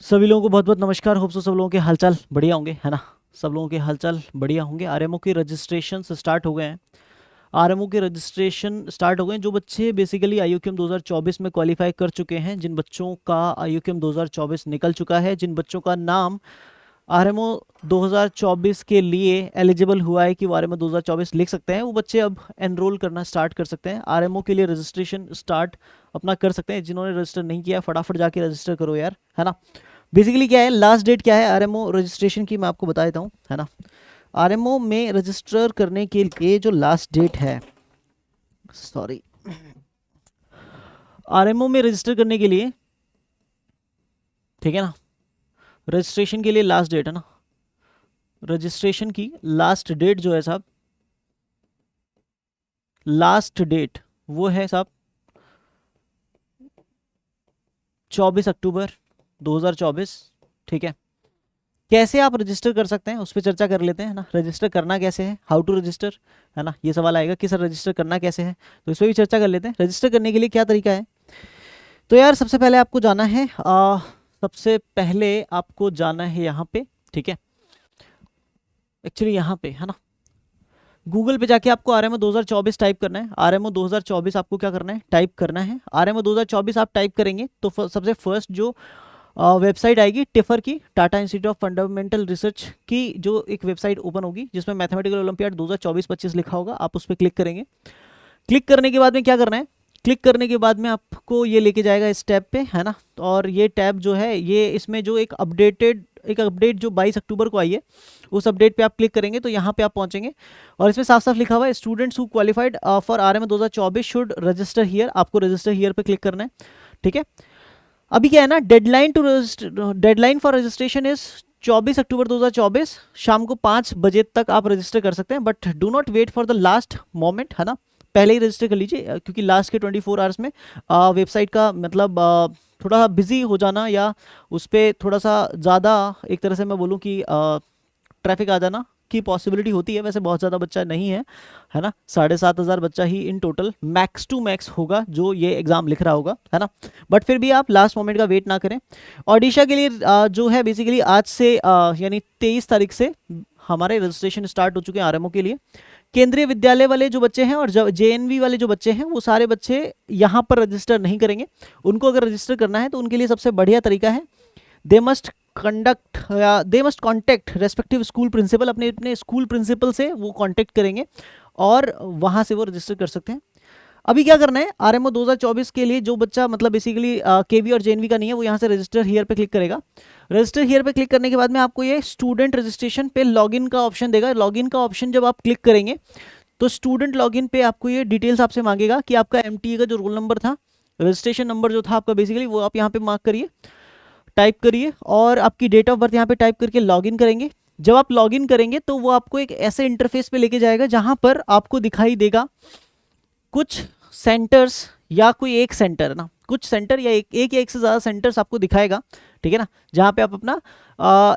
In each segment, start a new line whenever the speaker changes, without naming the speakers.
सभी लोगों को बहुत बहुत नमस्कार। होप सो सब लोगों के हालचाल बढ़िया होंगे, है ना। सब लोगों के हालचाल बढ़िया होंगे। आरएमओ के रजिस्ट्रेशन स्टार्ट हो गए हैं। आरएमओ के रजिस्ट्रेशन स्टार्ट हो गए हैं। जो बच्चे बेसिकली आईयूक्यूएम 2024 में क्वालिफाई कर चुके हैं, जिन बच्चों का आईयूक्यूएम 2024 निकल चुका है, जिन बच्चों का नाम आरएमओ 2024 के लिए एलिजिबल हुआ है कि वो आरएमओ 2024 लिख सकते हैं, वो बच्चे अब एनरोल करना स्टार्ट कर सकते हैं। आरएमओ के लिए रजिस्ट्रेशन स्टार्ट अपना कर सकते हैं। जिन्होंने रजिस्टर नहीं किया फटाफट जाके रजिस्टर करो यार, है ना। बेसिकली क्या है, लास्ट डेट क्या है आरएमओ रजिस्ट्रेशन की, मैं आपको बता देता हूँ, है ना। आरएमओ में रजिस्टर करने के लिए जो लास्ट डेट है, सॉरी, आरएमओ में रजिस्टर करने के लिए, ठीक है ना, रजिस्ट्रेशन के लिए लास्ट डेट है ना, रजिस्ट्रेशन की लास्ट डेट जो है साहब, लास्ट डेट वो है साहब 24 अक्टूबर 2024। ठीक है। कैसे आप रजिस्टर कर सकते हैं उस पर चर्चा कर लेते हैं, ना। रजिस्टर करना कैसे है, हाउ टू रजिस्टर, है ना। ये सवाल आएगा कि सर रजिस्टर करना कैसे है, तो इस पर भी चर्चा कर लेते हैं। रजिस्टर करने के लिए क्या तरीका है, तो यार सबसे पहले आपको जाना है सबसे पहले आपको जाना है यहाँ पे, ठीक है। एक्चुअली यहाँ पे, है ना, गूगल पे जाके आपको आरएमओ 2024 टाइप करना है। आरएमओ 2024 आपको क्या करना है, टाइप करना है। आरएमओ 2024 आप टाइप करेंगे तो सबसे फर्स्ट जो वेबसाइट आएगी टिफर की, Tata institute of fundamental research की जो एक वेबसाइट ओपन होगी जिसमें मैथमेटिकल ओलंपियाड 2024-25 लिखा होगा, आप उस पर क्लिक करेंगे। क्लिक करने के बाद में क्या करना है, क्लिक करने के बाद में आपको ये लेके जाएगा इस टैब पे, है ना। और ये टैब जो है, ये इसमें जो एक अपडेट जो 22 अक्टूबर को आई है, उस अपडेट पे आप क्लिक करेंगे तो यहाँ पे आप पहुंचेंगे। और इसमें साफ साफ लिखा हुआ है students who qualified for RMO 2024 should register here, आपको रजिस्टर हियर पे क्लिक करना है, ठीक है। अभी क्या है ना, डेडलाइन फॉर रजिस्ट्रेशन इज 24 अक्टूबर 2024 शाम को 5 बजे तक आप रजिस्टर कर सकते हैं, but do not wait for the last moment, है ना। पहले ही रजिस्टर कर लीजिए, क्योंकि लास्ट के 24 आवर्स में वेबसाइट का मतलब थोड़ा बिजी हो जाना या उस पर थोड़ा सा ज़्यादा, एक तरह से मैं बोलूँ कि ट्रैफिक आ जाना की पॉसिबिलिटी होती है। वैसे बहुत ज़्यादा बच्चा नहीं है, है ना। 7,500 बच्चा ही in total max to max होगा जो ये एग्ज़ाम लिख रहा होगा, है ना। बट फिर भी आप लास्ट मोमेंट का वेट ना करें। ओडिशा के लिए जो है बेसिकली आज से यानी 23 तारीख से हमारे रजिस्ट्रेशन स्टार्ट हो चुके हैं आरएमओ के लिए। केंद्रीय विद्यालय वाले जो बच्चे हैं और जेएनवी वाले जो बच्चे हैं, वो सारे बच्चे यहाँ पर रजिस्टर नहीं करेंगे। उनको अगर रजिस्टर करना है तो उनके लिए सबसे बढ़िया तरीका है, दे मस्ट कंडक्ट या they must contact respective school principal, अपने अपने स्कूल प्रिंसिपल से वो कॉन्टेक्ट करेंगे और वहाँ से वो रजिस्टर कर सकते हैं। अभी क्या करना है, आरएमओ 2024 के लिए जो बच्चा मतलब बेसिकली केवी और जेएनवी का नहीं है, वो यहाँ से रजिस्टर हियर पे क्लिक करेगा। रजिस्टर हियर पे क्लिक करने के बाद में आपको ये स्टूडेंट रजिस्ट्रेशन पे लॉगिन का ऑप्शन देगा। लॉगिन का ऑप्शन जब आप क्लिक करेंगे तो स्टूडेंट लॉगिन पे आपको ये डिटेल्स आपसे मांगेगा कि आपका एमटीए का जो रोल नंबर था, रजिस्ट्रेशन नंबर जो था आपका बेसिकली, वो आप यहाँ पे मार्क करिए, टाइप करिए और आपकी डेट ऑफ बर्थ यहाँ पे टाइप करके लॉगिन करेंगे। जब आप लॉगिन करेंगे तो वो आपको एक ऐसे इंटरफेस पे लेके जाएगा जहां पर आपको दिखाई देगा कुछ सेंटर्स या कोई एक सेंटर, ना, कुछ सेंटर या एक से ज़्यादा सेंटर्स आपको दिखाएगा, ठीक है ना, जहाँ पे आप अपना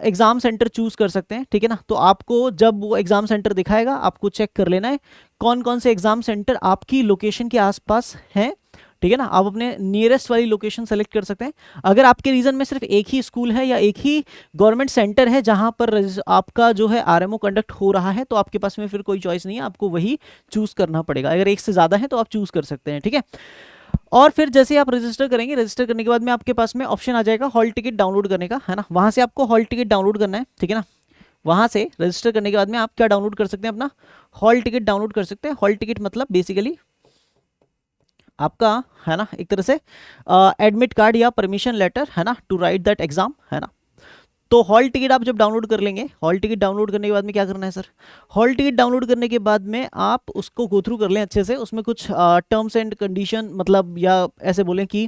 एग्ज़ाम सेंटर चूज़ कर सकते हैं, ठीक है ना। तो आपको जब वो एग्ज़ाम सेंटर दिखाएगा आपको चेक कर लेना है कौन कौन से एग्ज़ाम सेंटर आपकी लोकेशन के आसपास हैं, ठीक है ना। आप अपने नियरेस्ट वाली लोकेशन सेलेक्ट कर सकते हैं। अगर आपके रीजन में सिर्फ एक ही स्कूल है या एक ही गवर्नमेंट सेंटर है जहां पर आपका जो है आरएमओ कंडक्ट हो रहा है, तो आपके पास में फिर कोई चॉइस नहीं है, आपको वही चूज करना पड़ेगा। अगर एक से ज़्यादा है तो आप चूज कर सकते हैं, ठीक है। और फिर जैसे आप रजिस्टर करेंगे, रजिस्टर करने के बाद में आपके पास में ऑप्शन आ जाएगा हॉल टिकट डाउनलोड करने का, है ना। वहां से आपको हॉल टिकट डाउनलोड करना है, ठीक है ना। वहां से रजिस्टर करने के बाद में आप क्या डाउनलोड कर सकते हैं, अपना हॉल टिकट डाउनलोड कर सकते हैं। हॉल टिकट मतलब बेसिकली आपका, है ना, एक तरह से एडमिट कार्ड या परमिशन लेटर, है ना, टू राइट दैट एग्जाम, है ना। तो हॉल टिकट आप जब डाउनलोड कर लेंगे, हॉल टिकट डाउनलोड करने के बाद में क्या करना है सर, हॉल टिकट डाउनलोड करने के बाद में आप उसको गो थ्रू कर लें अच्छे से। उसमें कुछ टर्म्स एंड कंडीशन, मतलब या ऐसे बोलें कि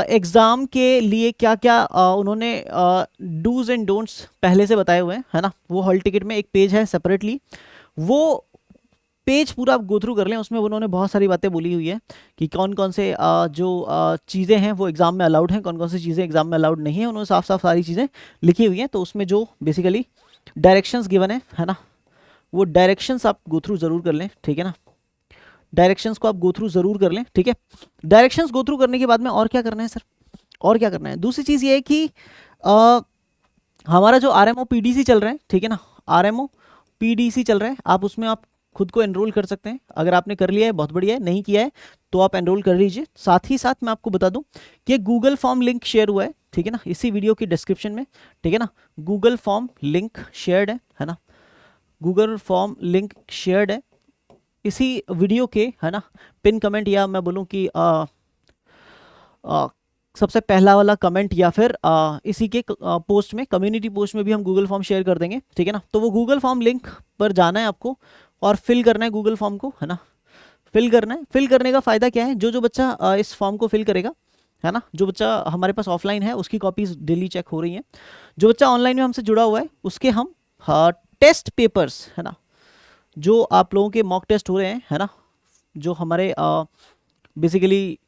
एग्ज़ाम के लिए क्या क्या उन्होंने डूज एंड डोंट्स पहले से बताए हुए हैं, है ना। वो हॉल टिकट में एक पेज है सेपरेटली, वो पेज पूरा आप गो थ्रू कर लें। उसमें उन्होंने बहुत सारी बातें बोली हुई है कि कौन कौन से जो चीज़ें हैं वो एग्ज़ाम में अलाउड हैं, कौन कौन सी चीज़ें एग्ज़ाम में अलाउड नहीं है। उन्होंने साफ साफ सारी चीज़ें लिखी हुई हैं। तो उसमें जो बेसिकली डायरेक्शंस गिवन है ना, वो डायरेक्शंस आप गो थ्रू ज़रूर कर लें, ठीक है ना। डायरेक्शंस को आप गो थ्रू ज़रूर कर लें, ठीक है। डायरेक्शंस गो थ्रू करने के बाद में और क्या करना है सर, और क्या करना है, दूसरी चीज़ ये है कि हमारा जो RMO PDC चल रहा है, ठीक है ना, RMO PDC चल रहा है, आप उसमें आप खुद को एनरोल कर सकते हैं। अगर आपने कर लिया है बहुत बढ़िया है, नहीं किया है तो आप एनरोल कर लीजिए। साथ ही साथ मैं आपको बता दूं कि गूगल फॉर्म लिंक शेयर हुआ है, ठीक है ना, इसी वीडियो की डिस्क्रिप्शन में, ठीक है ना, गूगल फॉर्म लिंक शेयर्ड है ना, गूगल फॉर्म लिंक शेयर्ड है इसी वीडियो के, है ना, पिन कमेंट, या मैं बोलूँ कि सबसे पहला वाला कमेंट, या फिर इसी के पोस्ट में, कम्युनिटी पोस्ट में भी हम गूगल फॉर्म शेयर कर देंगे, ठीक है ना। तो वो गूगल फॉर्म लिंक पर जाना है आपको और फिल करना है गूगल फॉर्म को, है ना, फिल करना है। फिल करने का फ़ायदा क्या है, जो जो बच्चा इस फॉर्म को फिल करेगा, है ना, जो बच्चा हमारे पास ऑफलाइन है उसकी कॉपीज डेली चेक हो रही हैं, जो बच्चा ऑनलाइन में हमसे जुड़ा हुआ है उसके हम टेस्ट पेपर्स, है ना, जो आप लोगों के मॉक टेस्ट हो रहे हैं, है ना, जो हमारे बेसिकली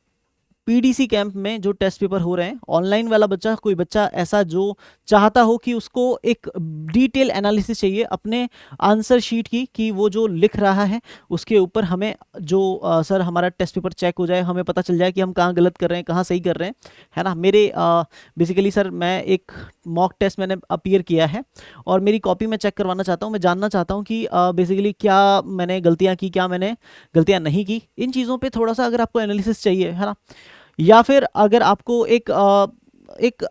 PDC कैंप में जो टेस्ट पेपर हो रहे हैं, ऑनलाइन वाला बच्चा, कोई बच्चा ऐसा जो चाहता हो कि उसको एक डिटेल एनालिसिस चाहिए अपने आंसर शीट की, कि वो जो लिख रहा है उसके ऊपर हमें जो सर हमारा टेस्ट पेपर चेक हो जाए, हमें पता चल जाए कि हम कहाँ गलत कर रहे हैं, कहाँ सही कर रहे हैं, है ना। मेरे बेसिकली सर मैं एक मॉक टेस्ट मैंने अपीयर किया है और मेरी कॉपी में चेक करवाना चाहता हूँ, मैं जानना चाहता हूँ कि बेसिकली क्या मैंने गलतियाँ की, क्या मैंने गलतियाँ नहीं की। इन चीज़ों पर थोड़ा सा अगर आपको एनालिसिस चाहिए, है ना, या फिर अगर आपको एक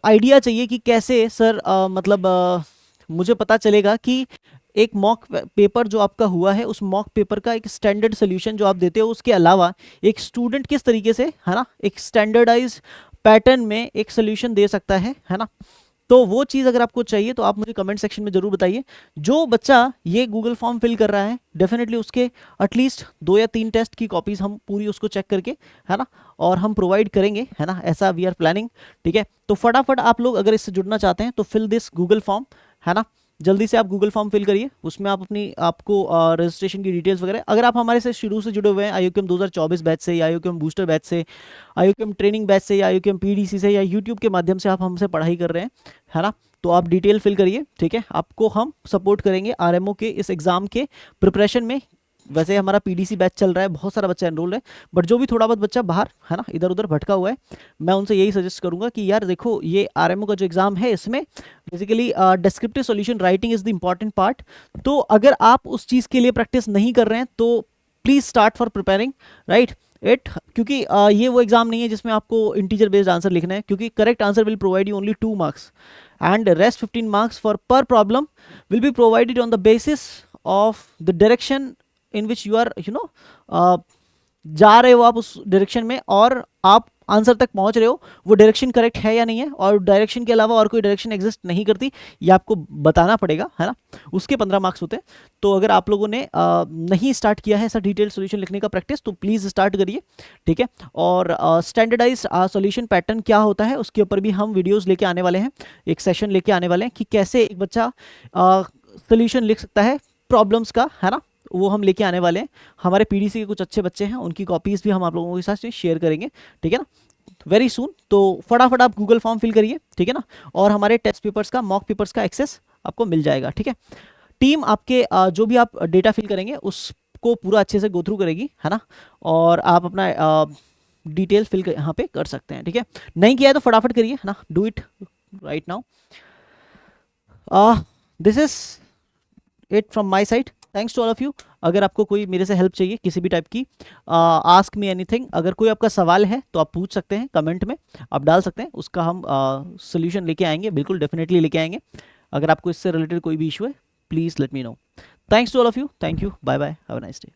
आइडिया चाहिए कि कैसे सर मतलब मुझे पता चलेगा कि एक मॉक पेपर जो आपका हुआ है, उस मॉक पेपर का एक स्टैंडर्ड सोल्यूशन जो आप देते हो, उसके अलावा एक स्टूडेंट किस तरीके से, है ना, एक स्टैंडर्डाइज पैटर्न में एक सोल्यूशन दे सकता है ना। तो वो चीज़ अगर आपको चाहिए तो आप मुझे कमेंट सेक्शन में जरूर बताइए। जो बच्चा ये गूगल फॉर्म फिल कर रहा है, डेफिनेटली उसके एटलीस्ट 2 या 3 टेस्ट की कॉपीज हम पूरी उसको चेक करके, है ना, और हम प्रोवाइड करेंगे, है ना, ऐसा वी आर प्लानिंग, ठीक है। तो फटाफट आप लोग अगर इससे जुड़ना चाहते हैं तो फिल दिस गूगल फॉर्म, है ना, जल्दी से आप गूगल फॉर्म फिल करिए, उसमें आप अपनी आपको रजिस्ट्रेशन की डिटेल्स वगैरह, अगर आप हमारे से शुरू से जुड़े हुए हैं IUCAM 2024 बैच से, या IUCAM बूस्टर बैच से, IUCAM ट्रेनिंग बैच से, या IUCAM PDC से, या यूट्यूब के माध्यम से आप हमसे पढ़ाई कर रहे हैं, है ना, तो आप डिटेल फिल करिए, ठीक है। आपको हम सपोर्ट करेंगे RMO के इस एग्ज़ाम के प्रिपरेशन में। वैसे हमारा PDC बैच चल रहा है, बहुत सारा बच्चा एनरोल है, बट जो भी थोड़ा बहुत बच्चा बाहर, है ना, इधर उधर भटका हुआ है, मैं उनसे यही सजेस्ट करूंगा कि यार देखो, ये RMO का जो एग्ज़ाम है इसमें basically descriptive solution writing is the important part. तो अगर आप उस चीज़ के लिए प्रैक्टिस नहीं कर रहे हैं तो please start for preparing right it, क्योंकि ये वो एग्जाम नहीं है जिसमें आपको इंटीजर बेस्ड आंसर लिखना है, क्योंकि correct answer will provide you only 2 marks and rest 15 marks for per problem will be provided on the basis of the direction in which you are जा रहे हो आप उस डायरेक्शन में, और आप आंसर तक पहुंच रहे हो, वो डायरेक्शन करेक्ट है या नहीं है, और डायरेक्शन के अलावा और कोई डायरेक्शन एग्जिस्ट नहीं करती, ये आपको बताना पड़ेगा, है ना। उसके 15 मार्क्स होते हैं। तो अगर आप लोगों ने नहीं स्टार्ट किया है ऐसा डिटेल सोल्यूशन लिखने का प्रैक्टिस, तो प्लीज़ स्टार्ट करिए, ठीक है। और स्टैंडर्डाइज सोल्यूशन पैटर्न क्या होता है उसके ऊपर भी हम वीडियोज़ लेके आने वाले हैं, एक सेशन लेके आने वाले हैं कि कैसे एक बच्चा सोल्यूशन लिख सकता है प्रॉब्लम्स का, है ना, वो हम लेके आने वाले हैं। हमारे PDC के कुछ अच्छे बच्चे हैं, उनकी कॉपीज़ भी हम आप लोगों के साथ शेयर करेंगे, ठीक है ना, वेरी सून। तो फटाफट आप गूगल फॉर्म फिल करिए, ठीक है ना, और हमारे टेस्ट पेपर्स का, मॉक पेपर्स का एक्सेस आपको मिल जाएगा, ठीक है। टीम आपके जो भी आप डेटा फिल करेंगे उसको पूरा अच्छे से गो थ्रू करेगी, है ना, और आप अपना डिटेल फिल यहाँ पे कर सकते हैं, ठीक है। नहीं किया है तो फटाफट करिए, है ना, do it right now. This is it from my side, thanks to all of you. अगर आपको कोई मेरे से हेल्प चाहिए किसी भी टाइप की, आस्क मी एनीथिंग, अगर कोई आपका सवाल है तो आप पूछ सकते हैं, कमेंट में आप डाल सकते हैं, उसका हम सोल्यूशन लेके आएंगे, बिल्कुल डेफिनेटली लेके आएंगे। अगर आपको इससे रिलेटेड कोई भी इशू है please let me know. Thanks to all of you, thank you, bye bye, have a nice day.